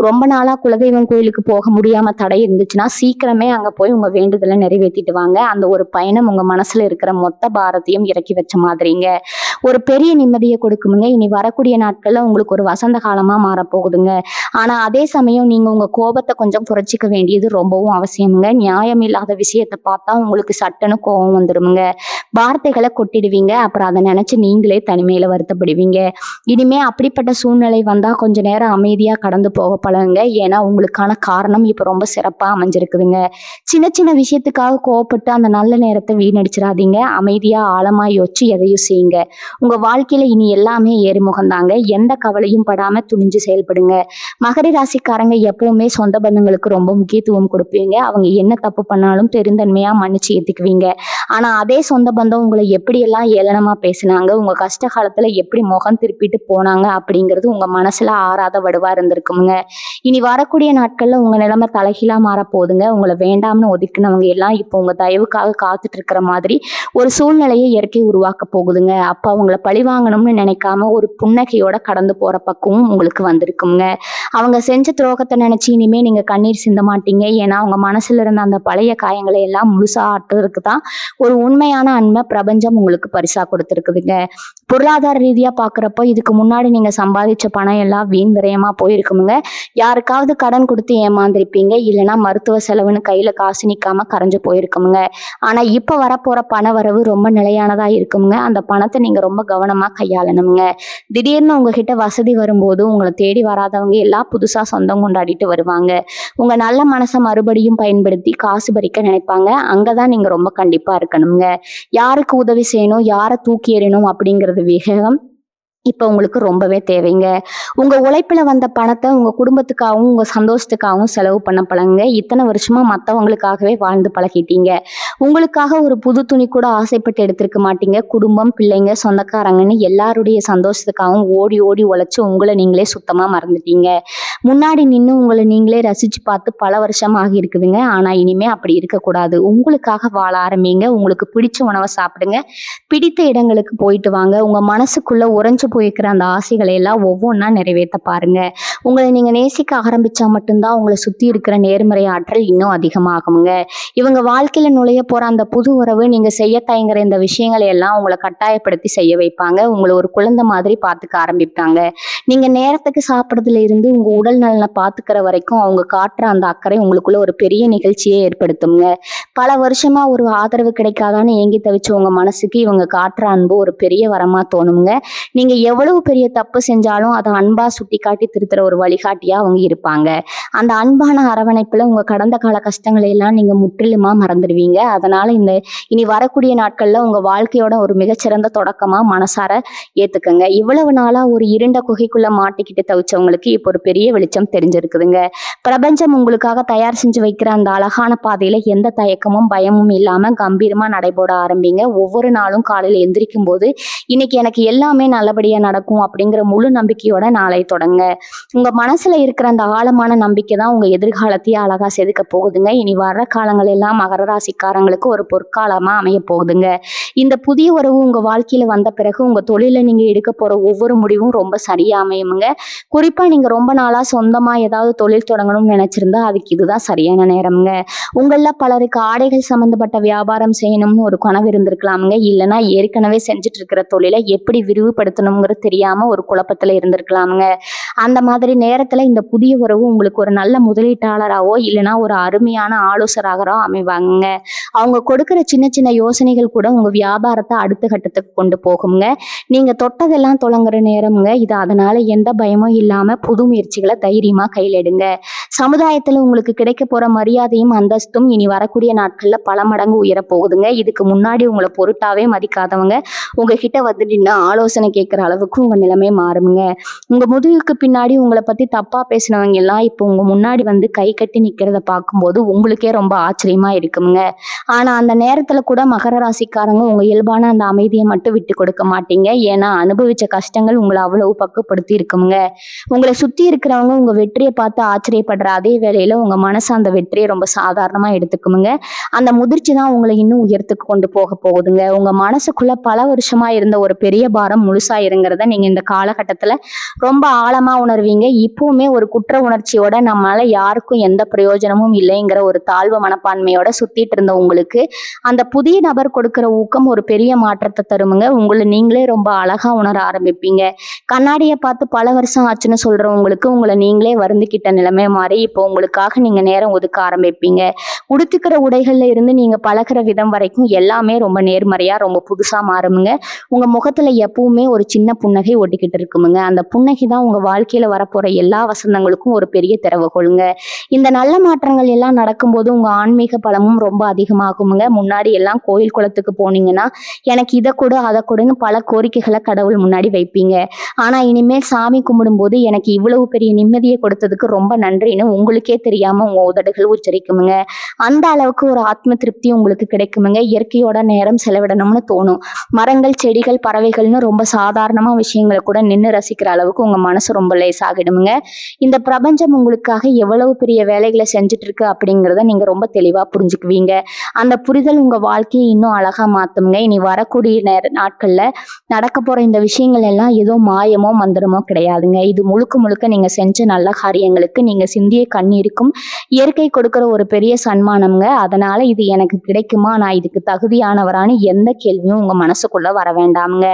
ரொம்ப நாளா குலதெய்வம் கோயிலுக்கு போக முடியாம தடை இருந்துச்சுன்னா சீக்கிரமே அங்க போய் உங்க வேண்டுதலை நிறைவேற்றிட்டு வாங்க. அந்த ஒரு பயணம் உங்க மனசுல இருக்கிற மொத்த பாரத்தையும் இறக்கி வச்ச மாதிரிங்க. ஒரு பெரிய நிம்மதியை கொடுக்குமுங்க. இனி வரக்கூடிய நாட்கள்ல உங்களுக்கு ஒரு வசந்த காலமா மாறப்போகுதுங்க. ஆனா அதே சமயம் நீங்க உங்க கோபத்தை கொஞ்சம் குறைச்சிக்க வேண்டியது ரொம்பவும் அவசியமுங்க. நியாயம் இல்லாத விஷயத்தை பார்த்தா உங்களுக்கு சட்டுன்னு கோபம் வந்துருமுங்க. வார்த்தைகளை கொட்டிடுவீங்க. அப்புறம் அதை நினைச்சு நீங்களே தனிமையில வருத்தப்படுவீங்க. இனிமே அப்படிப்பட்ட சூழ்நிலை வந்தா கொஞ்ச நேரம் அமைதியா கடந்து போக பழகுங்க. ஏன்னா உங்களுக்கான காரணம் இப்ப ரொம்ப சிறப்பா அமைஞ்சிருக்குதுங்க. சின்ன சின்ன விஷயத்துக்காக கோவப்பட்டு அந்த நல்ல நேரத்தை வீணடிச்சிடாதீங்க. அமைதியா ஆழமா யோசிச்சு எதையும் செய்யுங்க. உங்க வாழ்க்கையில இனி எல்லாமே ஏறுமுகம் தாங்க. எந்த கவலையும் படாம துணிஞ்சு செயல்படுங்க. மகர ராசிக்காரங்க எப்பவுமே சொந்த பந்தங்களுக்கு ரொம்ப முக்கியத்துவம் கொடுப்பீங்க. அவங்க என்ன தப்பு பண்ணாலும் பெருந்தன்மையா மன்னிச்சு ஏத்துக்குவீங்க. ஆனா அதே சொந்த பந்தம் உங்களை எப்படியெல்லாம் ஏளனமா பேசினாங்க, உங்க கஷ்ட காலத்துல எப்படி முகம் திருப்பிட்டு போனாங்க அப்படிங்கிறது உங்க மனசுல ஆறாத வடுவா இருந்திருக்குங்க. இனி வரக்கூடிய நாட்கள்ல உங்க நிலைமை தலைகீழா மாற போகுதுங்க. உங்களை வேண்டாம்னு ஒதுக்குனவங்க எல்லாம் இப்போ உங்க தயவுக்காக காத்துட்டு இருக்கிற மாதிரி ஒரு சூழ்நிலையை இயற்கை உருவாக்க போகுதுங்க. அப்ப அவங்கள பழி வாங்கணும்னு நினைக்காம ஒரு புன்னகையோட கடந்து போற பக்குவம் உங்களுக்கு வந்திருக்குங்க. அவங்க செஞ்ச துரோகத்தை நினைச்சு இனிமே நீங்க கண்ணீர் சிந்த மாட்டீங்க. ஏன்னா அவங்க மனசுல இருந்த அந்த பழைய காயங்களை எல்லாம் முழுசா ஆட்டுறதுக்கு தான் ஒரு உண்மையான அன்பை பிரபஞ்சம் உங்களுக்கு பரிசா கொடுத்துருக்குதுங்க. பொருளாதார ரீதியா பாக்குறப்போ இதுக்கு முன்னாடி நீங்க சம்பாதிச்ச பணம் எல்லாம் வீண் விரயமா போயிருக்குமுங்க. யாருக்காவது கடன் கொடுத்து ஏமாந்திருப்பீங்க. இல்லைன்னா மருத்துவ செலவுன்னு கையில காசு நிக்காம கரைஞ்சு போயிருக்குமுங்க. ஆனா இப்ப வரப்போற பண வரவு ரொம்ப நிலையானதா இருக்குமுங்க. அந்த பணத்தை நீங்க ரொம்ப கவனமா கையாளணுங்க. திடீர்னு உங்ககிட்ட வசதி வரும்போது உங்களை தேடி வராதவங்க எல்லாம் புதுசா சொந்தம் கொண்டாடிட்டு வருவாங்க. உங்க நல்ல மனசை மறுபடியும் பயன்படுத்தி காசு பறிக்க நினைப்பாங்க. அங்கதான் நீங்க ரொம்ப கண்டிப்பா இருக்கணுங்க. யாருக்கு உதவி செய்யணும், யாரை தூக்கி எறியணும் அப்படிங்கிறது விவேகம் இப்ப உங்களுக்கு ரொம்பவே தேவைங்க. உங்க உழைப்புல வந்த பணத்தை உங்க குடும்பத்துக்காகவும் உங்க சந்தோஷத்துக்காகவும் செலவு பண்ண பழகுங்க. இத்தனை வருஷமா மத்தவங்களுக்காகவே வாழ்ந்து பழகிட்டீங்க. உங்களுக்காக ஒரு புது துணி கூட ஆசைப்பட்டு எடுத்திருக்க மாட்டீங்க. குடும்பம், பிள்ளைங்க, சொந்தக்காரங்கன்னு எல்லாருடைய சந்தோஷத்துக்காகவும் ஓடி ஓடி உழைச்சு உங்களை நீங்களே சுத்தமா மறந்துட்டீங்க. முன்னாடி நின்று உங்களை நீங்களே ரசிச்சு பார்த்து பல வருஷம் ஆகி இருக்குதுங்க. ஆனா இனிமே அப்படி இருக்கக்கூடாது. உங்களுக்காக வாழ ஆரம்பிங்க. உங்களுக்கு பிடிச்ச உணவை சாப்பிடுங்க. பிடித்த இடங்களுக்கு போயிட்டு வாங்க. உங்க மனசுக்குள்ள உறைஞ்சு போயிருக்கிற அந்த ஆசைகளை எல்லாம் ஒவ்வொன்றா நிறைவேற்ற பாருங்க. உங்களை நீங்க நேசிக்க ஆரம்பிச்சா மட்டும்தான் உங்களை சுத்தி இருக்கிற நேர்மறை ஆற்றல் இன்னும் அதிகமாகுங்க. இவங்க வாழ்க்கையில நுழைய போற அந்த புது உறவு நீங்க செய்ய தயங்குற இந்த விஷயங்களை எல்லாம் உங்களை கட்டாயப்படுத்தி செய்ய வைப்பாங்க. உங்களை ஒரு குழந்தை மாதிரி பார்த்துக்க ஆரம்பிப்பாங்க. நீங்க நேரத்துக்கு சாப்பிட்றதுல இருந்து உங்க உடல் நலனை பார்த்துக்கிற வரைக்கும் அவங்க காட்டுற அந்த அக்கறை உங்களுக்குள்ள ஒரு பெரிய நிகழ்ச்சியை ஏற்படுத்துங்க. பல வருஷமா ஒரு ஆதரவு கிடைக்காதான்னு ஏங்கி தவிச்ச உங்க மனசுக்கு இவங்க காட்டுற அன்பு ஒரு பெரிய வரமா தோணுங்க. நீங்க எவ்வளவு பெரிய தப்பு செஞ்சாலும் அதை அன்பா சுட்டி காட்டி திருத்துற ஒரு வழிகாட்டியா அவங்க இருப்பாங்க. அந்த அன்பான அரவணைப்புல உங்க கடந்த கால கஷ்டங்களை எல்லாம் நீங்க முற்றிலுமா மறந்துடுவீங்க. அதனால இனி வரக்கூடிய நாட்கள்ல உங்க வாழ்க்கையோட ஒரு மிகச்சிறந்த தொடக்கமா மனசார ஏத்துக்கங்க. இவ்வளவு நாளா ஒரு இருண்ட குகைக்குள்ள மாட்டிக்கிட்டு தவிச்சவங்களுக்கு இப்போ ஒரு பெரிய வெளிச்சம் தெரிஞ்சிருக்குதுங்க. பிரபஞ்சம் உங்களுக்காக தயார் செஞ்சு வைக்கிற அந்த அழகான பாதையில எந்த தயக்கமும் பயமும் இல்லாம கம்பீரமா நடைபோட ஆரம்பிங்க. ஒவ்வொரு நாளும் காலையில எந்திரிக்கும் போது இன்னைக்கு எனக்கு எல்லாமே நல்லபடியா நடக்கும் அப்படிங்கிற முழு நம்பிக்கையோட நாளை தொடங்க. உங்க மனசுல இருக்கிற அந்த ஆழமான நம்பிக்கை தான் உங்க எதிர்காலத்தையே அழகா செதுக்க போகுதுங்க. இனி வர்ற காலங்கள் எல்லாம் மகர ராசிக்காரங்களுக்கு ஒரு பொற்காலமா அமைய போகுதுங்க. இந்த புதிய உறவு உங்க வாழ்க்கையில வந்த பிறகு உங்க தொழில நீங்க எடுக்க போற ஒவ்வொரு முடிவும் ரொம்ப சரியா அமையுங்க. குறிப்பா நீங்க ரொம்ப நாளா சொந்தமா ஏதாவது தொழில் தொடங்கணும்னு நினைச்சிருந்தா அதுக்கு இதுதான் சரியான நேரம்ங்க. உங்கள பலருக்கு ஆடைகள் சம்பந்தப்பட்ட வியாபாரம் செய்யணும்னு ஒரு கனவு இருந்திருக்கலாமுங்க. இல்லைன்னா ஏற்கனவே செஞ்சுட்டு இருக்கிற தொழிலை எப்படி விரிவுபடுத்தணுங்கிறது தெரியாம ஒரு குழப்பத்துல இருந்திருக்கலாமுங்க. அந்த மாதிரி நேரத்துல இந்த புதிய உறவு உங்களுக்கு ஒரு நல்ல முதலீட்டாளராகவோ இல்லைன்னா ஒரு அருமையான ஆலோசகராகவோ அமைவாங்க. அவங்க கொடுக்கிற சின்ன சின்ன யோசனைகள் கூட உங்க வியாபாரத்தை அடுத்த கட்டத்துக்கு கொண்டு போகுங்க. நீங்க தொட்டதெல்லாம் தொடங்குற நேரம்ங்க இது. அதனால எந்த பயமும் இல்லாம புது முயற்சிகளை தைரியமா கையில் எடுங்க. சமுதாயத்துல உங்களுக்கு கிடைக்க போற மரியாதையும் அந்தஸ்தும் இனி வரக்கூடிய நாட்கள்ல பல மடங்கு உயர போகுதுங்க. இதுக்கு முன்னாடி உங்களை பொருட்டாவே மதிக்காதவங்க உங்ககிட்ட வந்து நின்று ஆலோசனை கேட்கிற அளவுக்கு உங்க நிலைமை மாறுங்க. உங்க முதுகுக்கு பின்னாடி உங்களை பத்தி தப்பா பேசினவங்க எல்லாம் இப்போ உங்க முன்னாடி வந்து கை கட்டி நிக்கிறத பார்க்கும்போது உங்களுக்கே ரொம்ப ஆச்சரியமா இருக்குங்க. ஆனா அந்த நேரத்துல கூட மகர ராசிக்காரங்க உங்க இயல்பான அந்த அமைதியை மட்டும் விட்டு கொடுக்க மாட்டீங்க. ஏன்னா அனுபவிச்ச கஷ்டங்கள் உங்களை அவ்வளவு பக்குவப்படுத்தி இருக்குங்க. உங்களை சுத்தி இருக்கிறவங்க உங்க வெற்றியை பார்த்து ஆச்சரியப்படுற அதே வேளையில உங்க மனசு அந்த வெற்றியை ரொம்ப சாதாரணமா எடுத்துக்குமுங்க. அந்த முதிர்ச்சி தான் உங்களை இன்னும் உயரத்துக்கு கொண்டு போக போகுதுங்க. உங்க மனசுக்குள்ள பல வருஷமா இருந்த ஒரு பெரிய பாரம் முழுசா இருங்கிறத நீங்க இந்த காலகட்டத்துல ரொம்ப ஆழமா உணர்வீங்க. இப்பவுமே ஒரு குற்ற உணர்ச்சியோட நம்மளால யாருக்கும் எந்த பிரயோஜனமும் இல்லைங்கிற ஒரு தாழ்வு மனப்பான்மையோட சுத்திட்டு இருந்த உங்களுக்கு அந்த புதிய நபர் கொடுக்கிற ஊக்கம் ஒரு பெரிய மாற்றத்தை தருமுங்க. உங்களை நீங்களே ரொம்ப அழகா உணர ஆரம்பிப்பீங்க. கண்ணாடியை பார்த்து பல வருஷம் ஆச்சுன்னு சொல்றவங்களுக்கு உங்களை நீங்களே வருந்திக்கிட்ட நிலைமை மாறி இப்போ உங்களுக்காக நீங்க நேரம் ஒதுக்க ஆரம்பிப்பீங்க. உடுத்துக்கிற உடைகள்ல இருந்து நீங்க பழகிற விதம் வரைக்கும் எல்லாமே ரொம்ப நேர்மறையா ரொம்ப புதுசா மாறுமுங்க. உங்க முகத்துல எப்பவுமே ஒரு சின்ன புன்னகை ஒட்டிக்கிட்டு இருக்குமுங்க. அந்த புன்னகை தான் உங்க வாழ்க்கையில வரப்போற வரப்போற எல்லா வசந்தங்களுக்கும் ஒரு பெரிய திறவுகோலுங்க. இந்த நல்ல மாற்றங்கள் எல்லாம் நடக்கும்போது உங்க ஆன்மீக பலமும் ரொம்ப அதிகமாகுமுங்க. முன்னாடி எல்லாம் கோயில் குளத்துக்கு போனீங்கன்னா எனக்கு இதை கொடு அதை கொடுன்னு பல கோரிக்கைகளை கடவுள் முன்னாடி வைப்பீங்க. ஆனா இனிமேல் சாமி கும்பிடும்போது எனக்கு இவ்வளவு பெரிய நிம்மதியை கொடுத்ததுக்கு ரொம்ப நன்றின்னு உங்களுக்கே தெரியாம உங்க உதடுகள் உச்சரிக்குமுங்க. அந்த அளவுக்கு ஒரு ஆத்ம திருப்தி உங்களுக்கு கிடைக்குமுங்க. இயற்கையோட நேரம் செலவிடணும்னு தோணும். மரங்கள், செடிகள், பறவைகள்னு ரொம்ப சாதாரணமா விஷயங்களை கூட நின்று ரசிக்கிற அளவுக்கு உங்க மனசு ரொம்ப லேசாகிடுமுங்க. இந்த பிரபஞ்சம் உங்களுக்காக எவ்வளவு பெரிய வேலைகளை செஞ்சுட்டு இருக்கு அப்படிங்கிறத நீங்க ரொம்ப தெளிவா புரிஞ்சுக்குவீங்க. அந்த புரிதல் உங்க வாழ்க்கையை இன்னும் அழகா மாத்துங்க. இனி வரக்கூடிய நாட்கள்ல நடக்க போற இந்த விஷயங்கள் எல்லாம் ஏதோ மாயமோ மந்திரமோ கிடையாதுங்க. இது முழுக்க முழுக்க நீங்க செஞ்ச நல்ல காரியங்களுக்கு நீங்க சிந்திய கண்ணீருக்கும் இயற்கை கொடுக்கிற ஒரு பெரிய சன்மானம்ங்க. அதனால இது எனக்கு கிடைக்குமா, நான் இதுக்கு தகுதியானவரான்னு எந்த கேள்வியும் உங்க மனசுக்குள்ள வர வேண்டாமுங்க.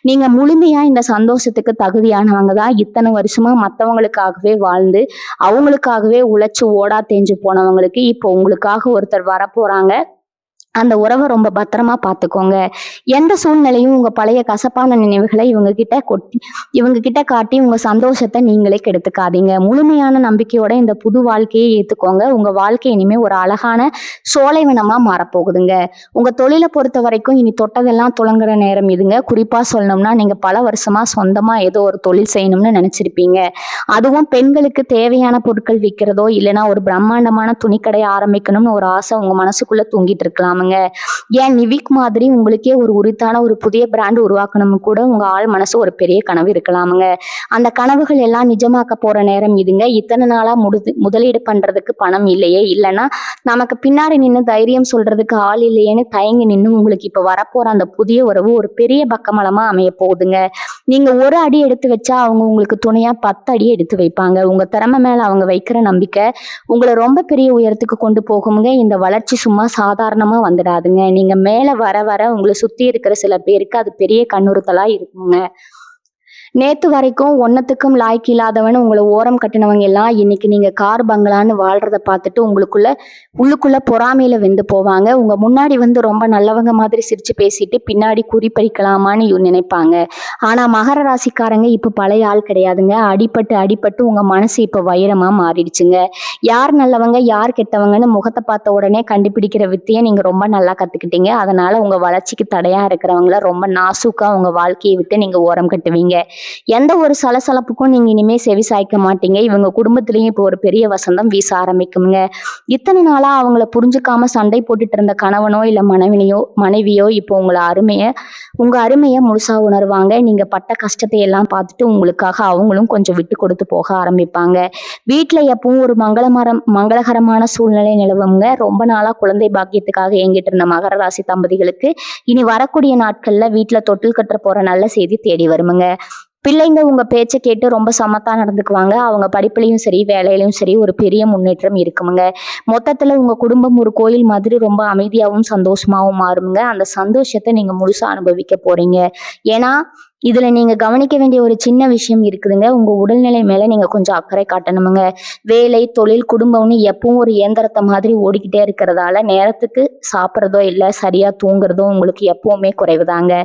நீங்க முழுமையா இந்த சந்தோஷத்துக்கு தகுதியானவங்க தான். இத்தனை வருஷமா மற்றவங்களுக்காகவே வாழ்ந்து அவங்களுக்காகவே உழைச்சு ஓடா தேஞ்சு போனவங்களுக்கு இப்போ உங்களுக்காக ஒருத்தர் வரப்போறாங்க. அந்த உறவை ரொம்ப பத்திரமா பார்த்துக்கோங்க. எந்த சூழ்நிலையும் உங்க பழைய கசப்பான நினைவுகளை இவங்க கிட்ட காட்டி உங்க சந்தோஷத்தை நீங்களே கெடுத்துக்காதீங்க. முழுமையான நம்பிக்கையோட இந்த புது வாழ்க்கையை ஏத்துக்கோங்க. உங்க வாழ்க்கை இனிமே ஒரு அழகான சோலைவனமா மாறப்போகுதுங்க. உங்க தொழிலை பொறுத்த வரைக்கும் இனி தொட்டதெல்லாம் துளங்குற நேரம் இதுங்க. குறிப்பா சொல்லணும்னா நீங்க பல வருஷமா சொந்தமா ஏதோ ஒரு தொழில் செய்யணும்னு நினைச்சிருப்பீங்க. அதுவும் பெண்களுக்கு தேவையான பொருட்கள் விற்கிறதோ இல்லைன்னா ஒரு பிரம்மாண்டமான துணிக்கடை ஆரம்பிக்கணும்னு ஒரு ஆசை உங்க மனசுக்குள்ள தூங்கிட்டு இருக்கலாம். ஏன் நிவிக் மாதிரி உங்களுக்கே ஒரு உரித்தான ஒரு புதிய பிராண்ட் உருவாக்கணும் கூட உங்க ஆள் மனசு ஒரு பெரிய கனவு இருக்கலாமுங்க. அந்த கனவுகள் எல்லாம் நிஜமாக்க போற நேரம் இதுங்க. இத்தனை நாளா முதலீடு பண்றதுக்கு பணம் இல்லையே, இல்லைன்னா நமக்கு பின்னாடி நின்று தைரியம் சொல்றதுக்கு ஆள் இல்லையேன்னு தயங்கி நின்று உங்களுக்கு இப்ப வரப்போற அந்த புதிய உறவு ஒரு பெரிய பக்கமலமா அமைய போகுதுங்க. நீங்க ஒரு அடி எடுத்து வச்சா அவங்க உங்களுக்கு துணையா 10 அடி எடுத்து வைப்பாங்க. உங்க திறமை மேல அவங்க வைக்கிற நம்பிக்கை உங்களை ரொம்ப பெரிய உயரத்துக்கு கொண்டு போகுங்க. இந்த வளர்ச்சி சும்மா சாதாரணமா வந்துடாதுங்க. நீங்க மேல வர வர உங்களை சுத்தி இருக்கிற சில பேருக்கு அது பெரிய கண்ணுறுத்தலா இருக்குங்க. நேத்து வரைக்கும் ஒன்னத்துக்கும் லாய்க்கு இல்லாதவன் உங்களை ஓரம் கட்டினவங்க எல்லாம் இன்னைக்கு நீங்க கார் பங்களான்னு வாழ்றத பார்த்துட்டு உள்ளுக்குள்ள பொறாமையில வெந்து போவாங்க. உங்க முன்னாடி வந்து ரொம்ப நல்லவங்க மாதிரி சிரிச்சு பேசிட்டு பின்னாடி குறிப்பறிக்கலாமான்னு நினைப்பாங்க. ஆனா மகர ராசிக்காரங்க இப்ப பழைய ஆள் கிடையாதுங்க. அடிபட்டு உங்க மனசு இப்ப வைரமா மாறிடுச்சுங்க. யார் நல்லவங்க யார் கெட்டவங்கன்னு முகத்தை பார்த்த உடனே கண்டுபிடிக்கிற வித்தையை நீங்க ரொம்ப நல்லா கத்துக்கிட்டீங்க. அதனால உங்க வளர்ச்சிக்கு தடையா இருக்கிறவங்கள ரொம்ப நாசூக்கா உங்க வாழ்க்கையை விட்டு நீங்க ஓரம் கட்டுவீங்க. எந்த ஒரு சலசலப்புக்கும் நீங்க இனிமே செவி சாய்க்க மாட்டீங்க. இவங்க குடும்பத்திலயும் இப்போ ஒரு பெரிய வசந்தம் வீச ஆரம்பிக்குங்க. இத்தனை நாளா அவங்கள புரிஞ்சுக்காம சண்டை போட்டுட்டு இருந்த கணவனோ இல்ல மனைவியோ இப்போ உங்க அருமையை முழுசா உணர்வாங்க. நீங்க பட்ட கஷ்டத்தை எல்லாம் பார்த்துட்டு உங்களுக்காக அவங்களும் கொஞ்சம் விட்டு கொடுத்து போக ஆரம்பிப்பாங்க. வீட்டுல எப்பவும் ஒரு மங்களகரமான சூழ்நிலை நிலவுங்க. ரொம்ப நாளா குழந்தை பாக்கியத்துக்காக ஏங்கிட்டு இருந்த மகர ராசி தம்பதிகளுக்கு இனி வரக்கூடிய நாட்கள்ல வீட்டுல தொட்டில் கட்ட போற நல்ல செய்தி தேடி வருமுங்க. பிள்ளைங்க உங்க பேச்சை கேட்டு ரொம்ப சமத்தா நடந்துக்குவாங்க. அவங்க படிப்புலையும் சரி வேலையிலையும் சரி ஒரு பெரிய முன்னேற்றம் இருக்குமுங்க. மொத்தத்துல உங்க குடும்பம் ஒரு கோயில் மாதிரி ரொம்ப அமைதியாகவும் சந்தோஷமாவும் மாறுமுங்க. அந்த சந்தோஷத்தை நீங்க முழுசா அனுபவிக்க போறீங்க. ஏன்னா இதுல நீங்க கவனிக்க வேண்டிய ஒரு சின்ன விஷயம் இருக்குதுங்க. உங்க உடல்நிலை மேல நீங்க கொஞ்சம் அக்கறை காட்டணுமுங்க. வேலை, தொழில், குடும்பம்னு எப்பவும் ஒரு இயந்திரத்தை மாதிரி ஓடிக்கிட்டே இருக்கிறதால நேரத்துக்கு சாப்பிட்றதோ இல்லை சரியா தூங்குறதோ உங்களுக்கு எப்பவுமே குறைவுதாங்க.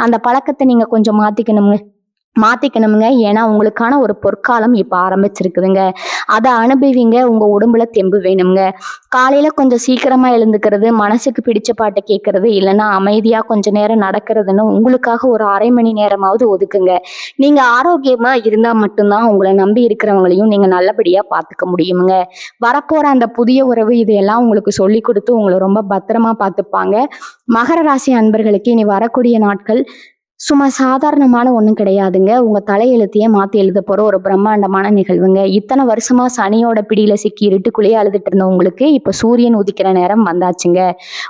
அந்த பழக்கத்தை நீங்க கொஞ்சம் மாத்திக்கணுமுங்க. ஏன்னா உங்களுக்கான ஒரு பொற்காலம் இப்ப ஆரம்பிச்சிருக்குதுங்க. அதை அனுபவிங்க. உங்க உடம்புல தெம்பு வேணுங்க. காலையில கொஞ்சம் சீக்கிரமா எழுந்துக்கிறது, மனசுக்கு பிடிச்ச பாட்டை கேட்கறது, இல்லைன்னா அமைதியா கொஞ்ச நேரம் நடக்கிறதுன்னு உங்களுக்காக ஒரு அரை மணி நேரமாவது ஒதுக்குங்க. நீங்க ஆரோக்கியமா இருந்தா மட்டும்தான் உங்களை நம்பி இருக்கிறவங்களையும் நீங்க நல்லபடியா பார்த்துக்க முடியுமுங்க. வரப்போற அந்த புதிய உறவு இதையெல்லாம் உங்களுக்கு சொல்லி கொடுத்து உங்களை ரொம்ப பத்திரமா பார்த்துப்பாங்க. மகர ராசி அன்பர்களுக்கு இனி வரக்கூடிய நாட்கள் சும்மா சாதாரணமான ஒன்றும் கிடையாதுங்க. உங்க தலையெழுத்தையே மாத்தி எழுத போற ஒரு பிரம்மாண்டமான நிகழ்வுங்க. இத்தனை வருஷமா சனியோட பிடியில சிக்கி இருட்டுக்குள்ளேயே அழுதுட்டு இருந்த உங்களுக்கு இப்ப சூரியன் உதிக்கிற நேரம் வந்தாச்சுங்க.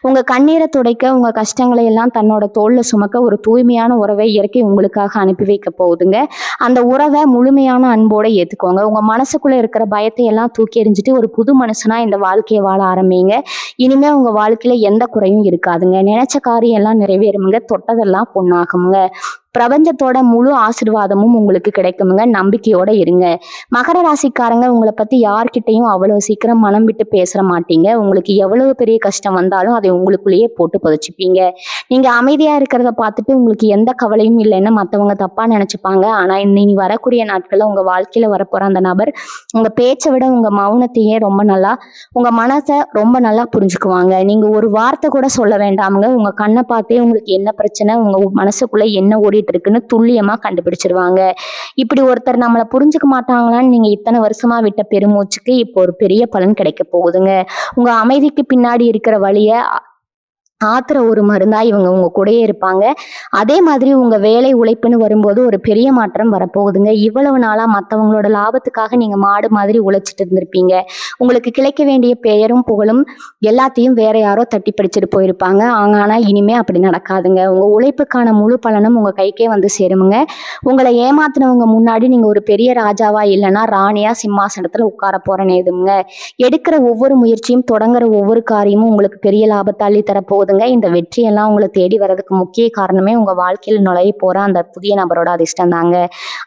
உங்க கண்ணீரை துடைக்க உங்க கஷ்டங்களை எல்லாம் தன்னோட தோல்ல சுமக்க ஒரு தூய்மையான உறவை இயற்கை உங்களுக்காக அனுப்பி வைக்க போகுதுங்க. அந்த உறவை முழுமையான அன்போட ஏத்துக்கோங்க. உங்க மனசுக்குள்ள இருக்கிற பயத்தை எல்லாம் தூக்கி எறிஞ்சிட்டு ஒரு புது மனுஷனா இந்த வாழ்க்கையை வாழ ஆரம்பிங்க. இனிமே உங்க வாழ்க்கையில எந்த குறையும் இருக்காதுங்க. நினைச்ச காரியம் எல்லாம் நிறைவேறுமுங்க. தொட்டதெல்லாம் பொண்ணாகுங்க. பிரபஞ்சத்தோட முழு ஆசீர்வாதமும் உங்களுக்கு கிடைக்குமுங்க. நம்பிக்கையோட இருங்க. மகர ராசிக்காரங்க, உங்களை பத்தி யார்கிட்டயும் அவ்வளவு சீக்கிரம் மனம் விட்டு பேச மாட்டீங்க. உங்களுக்கு எவ்வளவு பெரிய கஷ்டம் வந்தாலும் அதை உங்களுக்குள்ளேயே போட்டு புதைச்சுப்பீங்க. நீங்க அமைதியா இருக்கிறத பார்த்துட்டு உங்களுக்கு எந்த கவலையும் இல்லைன்னு மத்தவங்க தப்பா நினைச்சுப்பாங்க. ஆனா இனி வரக்கூடிய நாட்கள்ல உங்க வாழ்க்கையில வரப்போற அந்த நபர் உங்க பேச்சை விட உங்க மௌனத்தையே உங்க மனசை ரொம்ப நல்லா புரிஞ்சுக்குவாங்க. நீங்க ஒரு வார்த்தை கூட சொல்ல வேண்டாமுங்க. உங்க கண்ணை பார்த்தே உங்களுக்கு என்ன பிரச்சனை, உங்க மனசுக்குள்ள என்ன ஓடிட்டு இருக்குன்னு துல்லியமா கண்டுபிடிச்சிருவாங்க. இப்படி ஒருத்தர் நம்மளை புரிஞ்சுக்க மாட்டாங்களான்னு நீங்க இத்தனை வருஷமா விட்ட பெருமூச்சுக்கு இப்போ ஒரு பெரிய பலன் கிடைக்க போகுதுங்க. உங்க அமைதிக்கு பின்னாடி இருக்கிற வழிய ஆத்துற ஒரு மருந்தா இவங்க உங்க கூடயே இருப்பாங்க. அதே மாதிரி உங்க வேலை உழைப்புன்னு வரும்போது ஒரு பெரிய மாற்றம் வரப்போகுதுங்க. இவ்வளவு நாளா மற்றவங்களோட லாபத்துக்காக நீங்க மாடு மாதிரி உழைச்சிட்டு இருந்திருப்பீங்க. உங்களுக்கு கிடைக்க வேண்டிய பெயரும் புகழும் எல்லாத்தையும் வேற யாரோ தட்டி படிச்சுட்டு போயிருப்பாங்க. ஆனா இனிமே அப்படி நடக்காதுங்க. உங்க உழைப்புக்கான முழு பலனும் உங்க கைக்கே வந்து சேருமுங்க. உங்களை ஏமாத்தினவங்க முன்னாடி நீங்க ஒரு பெரிய ராஜாவா இல்லைன்னா ராணியா சிம்மாசனத்துல உட்கார போற நேதுங்க. எடுக்கிற ஒவ்வொரு முயற்சியும் தொடங்குற ஒவ்வொரு காரியமும் உங்களுக்கு பெரிய லாபத்தை அள்ளி தரப்போகுது. இந்த வெற்றியெல்லாம் உங்களை தேடி வர்றதுக்கு முக்கிய காரணமே உங்க வாழ்க்கையில் நுழைய போற அந்த புதிய நபரோட அதிர்ஷ்டம் தாங்க.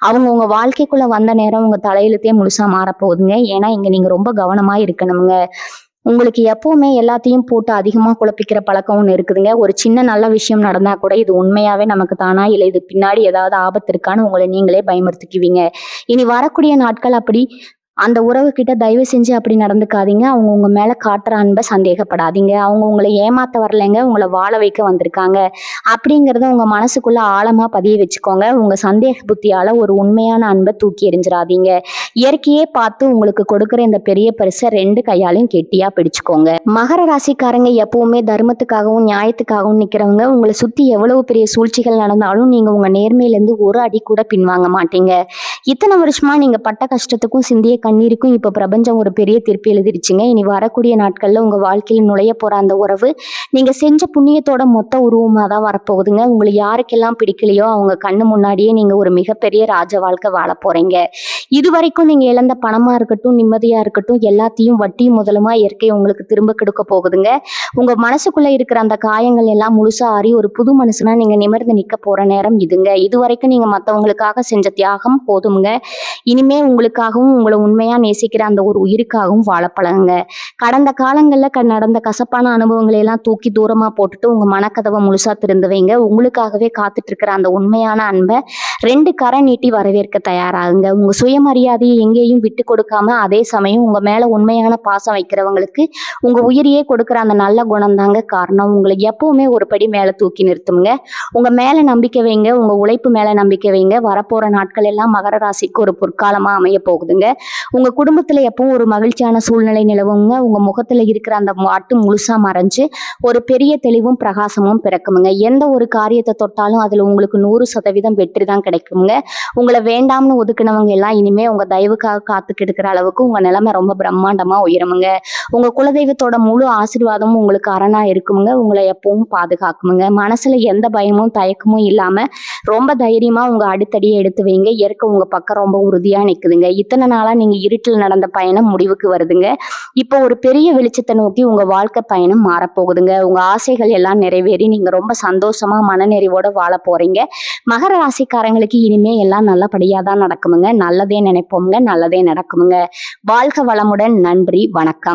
அவங்க உங்க வாழ்க்கைக்குள்ள வந்த நேரம் உங்க தலையெழுத்தே முழுசா மாறப்போகுதுங்க. ஏன்னா இங்க நீங்க ரொம்ப கவனமா இருக்கணுங்க. உங்களுக்கு எப்பவுமே எல்லாத்தையும் போட்டு அதிகமா குழப்பிக்கிற பழக்கம் ஒண்ணு இருக்குதுங்க. ஒரு சின்ன நல்ல விஷயம் நடந்தா கூட இது உண்மையாவே நமக்கு தானா இல்லை இது பின்னாடி ஏதாவது ஆபத்து இருக்கான்னு உங்களை நீங்களே பயமுறுத்திக்குவீங்க. இனி வரக்கூடிய நாட்கள் அப்படி அந்த உறவு கிட்ட தயவு செஞ்சு அப்படி நடந்துக்காதீங்க. அவங்க உங்க மேல காட்டுற அன்பை சந்தேகப்படாதீங்க. அவங்க உங்களை ஏமாத்த வரலைங்க, உங்களை வாழ வைக்க வந்திருக்காங்க அப்படிங்கிறத உங்க மனசுக்குள்ள ஆழமா பதிய வச்சுக்கோங்க. உங்க சந்தேக புத்தியால ஒரு உண்மையான அன்பை தூக்கி எறிஞ்சிடாதீங்க. இயற்கையே பார்த்து உங்களுக்கு கொடுக்குற இந்த பெரிய பரிசை 2 கையாலையும் கெட்டியா பிடிச்சுக்கோங்க. மகர ராசிக்காரங்க எப்பவுமே தர்மத்துக்காகவும் நியாயத்துக்காகவும் நிக்கிறவங்க. உங்களை சுத்தி எவ்வளவு பெரிய சூழ்ச்சிகள் நடந்தாலும் நீங்க உங்க நேர்மையிலேருந்து ஒரு அடி கூட பின்வாங்க மாட்டீங்க. இத்தனை வருஷமா நீங்க பட்ட கஷ்டத்துக்கும் சிந்திய கண்ணீருக்கும் இப்ப பிரபஞ்சம் ஒரு பெரிய திருப்பி எழுதிருச்சுங்க. இனி வரக்கூடிய நாட்கள்ல உங்க வாழ்க்கையில் நுழைய போற அந்த உறவு நீங்க செஞ்ச புண்ணியத்தோட மொத்த உருவமா தான் வரப்போகுதுங்க. உங்களுக்கு யாருக்கெல்லாம் பிடிக்கலையோ அவங்க கண்ணு முன்னாடியே நீங்க ஒரு மிகப்பெரிய ராஜ வாழ்க்கை வாழ போறீங்க. இது வரைக்கும் நீங்க இழந்த பணமா இருக்கட்டும், நிம்மதியா இருக்கட்டும், எல்லாத்தையும் வட்டி முதலுமா இயற்கை உங்களுக்கு திரும்ப கொடுக்க போகுதுங்க. உங்க மனசுக்குள்ள இருக்கிற அந்த காயங்கள் எல்லாம் முழுசா ஆறி ஒரு புது மனுஷனா நீங்க நிமிர்ந்து நிக்க போற நேரம் இதுங்க. இது வரைக்கும் நீங்க மத்தவங்களுக்காக செஞ்ச தியாகம் போதுங்க. இனிமே உங்களுக்காகவும் உங்களை உண்மையா நேசிக்கிற அந்த ஒரு உயிருக்காகவும் வாழ பழகுங்க. கடந்த காலங்கள்ல நடந்த கசப்பான அனுபவங்களை எல்லாம் தூக்கி தூரமா போட்டுட்டு உங்க மனக்கதவை முழுசா திறந்து வைங்க. உங்களுக்காகவே காத்துட்டு இருக்கிற அந்த உண்மையான அன்பை 2 கரை நீட்டி வரவேற்க தயாராகுங்க. உங்க சுயமரியாதையை எங்கேயும் விட்டு கொடுக்காம அதே சமயம் உங்க மேல உண்மையான பாசம் வைக்கிறவங்களுக்கு உங்க உயிரையே கொடுக்குற அந்த நல்ல குணம் தாங்க காரணம். உங்களை எப்பவுமே ஒரு படி மேல தூக்கி நிறுத்துங்க. உங்க மேல நம்பிக்கை வைங்க. உங்க உழைப்பு மேல நம்பிக்கை வைங்க. வரப்போற நாட்கள் எல்லாம் மகர ராசிக்கு ஒரு பொற்காலமா அமைய போகுதுங்க. உங்க குடும்பத்துல எப்பவும் ஒரு மகிழ்ச்சியான சூழ்நிலை நிலவுங்க. உங்க முகத்துல இருக்கிற அந்த மாட்டு முழுசா மறைஞ்சு ஒரு பெரிய தெளிவும் பிரகாசமும் பிறக்குமுங்க. எந்த ஒரு காரியத்தை தொட்டாலும் அதுல உங்களுக்கு 100% வெற்றி தான் கிடைக்குங்க. உங்களை வேண்டாம்னு ஒதுக்குனவங்க எல்லாம் இனிமே உங்க தயவுக்காக காத்துக்கிட்டு இருக்கிற அளவுக்கு உங்க நிலைமை ரொம்ப பிரம்மாண்டமா உயருமுங்க. உங்க குலதெய்வத்தோட முழு ஆசீர்வாதமும் உங்களுக்கு அரணா இருக்குமுங்க. உங்களை எப்பவும் பாதுகாக்குமுங்க. மனசுல எந்த பயமும் தயக்கமும் இல்லாம ரொம்ப தைரியமா உங்க அடுத்தடியை எடுத்து வைங்க. இயற்கை உங்க பக்கம் ரொம்ப உறுதியா நிக்குதுங்க. இத்தனை நாளா நீங்க இருட்டில் நடந்த பயணம் முடிவுக்கு வருதுங்க. இப்போ ஒரு பெரிய வெளிச்சத்தை நோக்கி உங்க வாழ்க்கை பயணம் மாறப்போகுதுங்க. உங்க ஆசைகள் எல்லாம் நிறைவேறி நீங்க ரொம்ப சந்தோஷமா மனநிறைவோட வாழ போறீங்க. மகர ராசிக்காரங்களுக்கு இனிமே எல்லாம் நல்லபடியா தான் நடக்குமுங்க. நல்லதே நினைப்போமுங்க, நல்லதே நடக்குமுங்க. வாழ்க வளமுடன். நன்றி, வணக்கம்.